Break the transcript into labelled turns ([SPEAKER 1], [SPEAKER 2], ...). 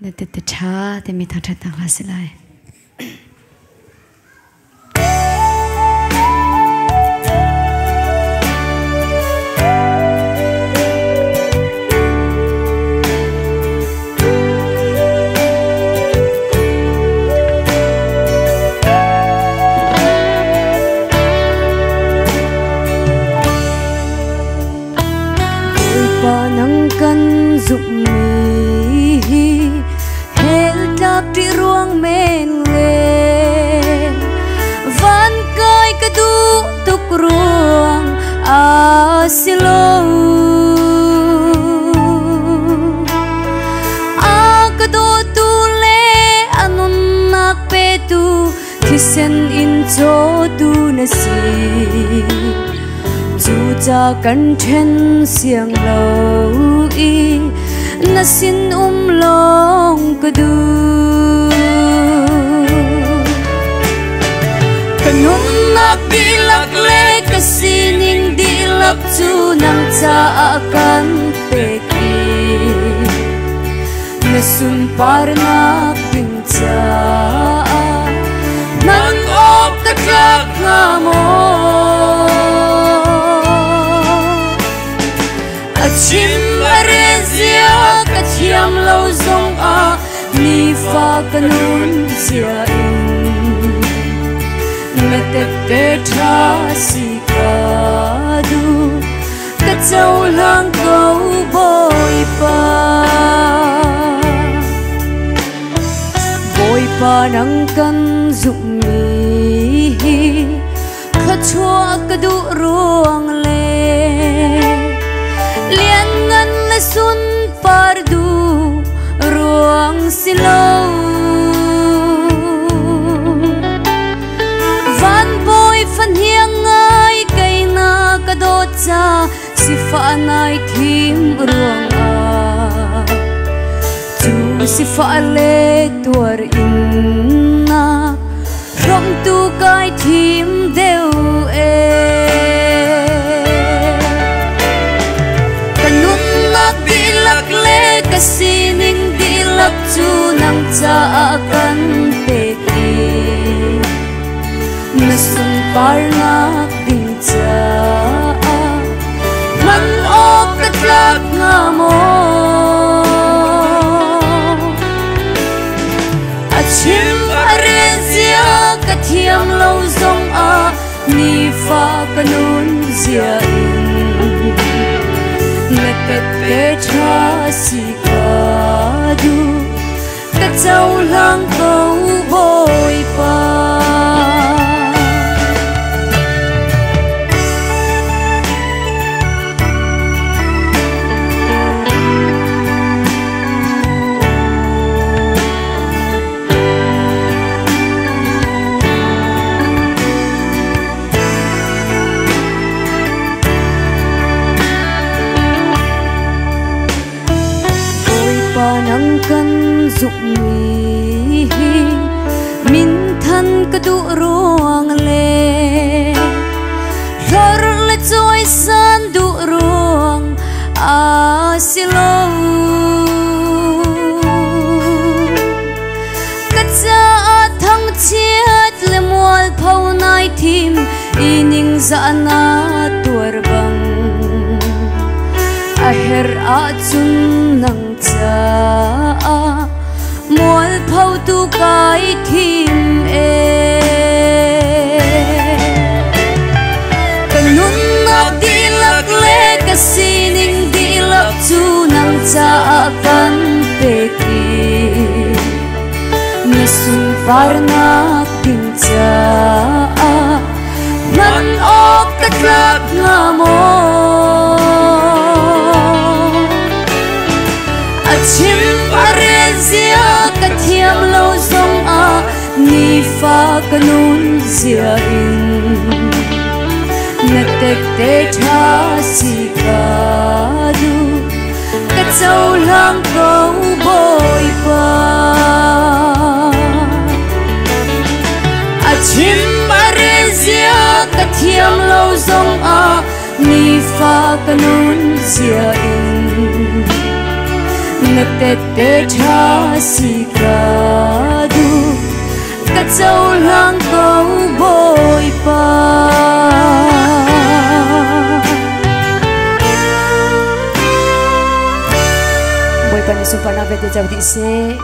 [SPEAKER 1] Nete cha te mi thang thang hasilai.
[SPEAKER 2] Nang kan dụng mi hel tap ti ruang men le van kai ka du tuk ruang asilo a ka do tu le anun nak pe tu kisen in cho tu na si chu cha kan then siang lo i na sin long ka du kanun nak dilak le ka sining dilak chu nang cha kan pe ki na sun par nak ping cha nan op ka klak na mo chim arezia ka chiam lo zong a ni fa kanun sia in mete te tha si ka du ka chau lang ko boy pa nang kan dụng mi kha chua ka du ruang le lian ngan la sun par du ruang silo van boy fan hiang ngai kai na ka do cha si fa nai thim ruang a tu si fa le tuar in na rom tu kai thim deu e ka sining dilak chu nang cha kan pe ki na sun par nak ding cha man ok ka tlak nga mo a chim arezia ka thiam lo zong a ni fa kanun zia in mete te cha si ka du ka chau lang ko boy pa nang kan dụng mi min than ka du ruang le lor le choi san du ruang a silo ka cha thang chiat le mual phau nai thim ining za na tur bang a her a chun nang cha mual phau tu kai thim e kanun nak dilak le ka sining dilak chu nang cha kan pe ki na sun par nak ting cha man ok ka tlak nga mo chim arezia ka thiam lo zong a ni fa kanun zia in na tek te tha si ka du ka chau lang ko boy pa a chim arezia ka thiam lo zong a ni fa kanun zia in na nagtete cha sigado Katsaw lang kau boy pa Boy pa ni sumpa na vete jaw di se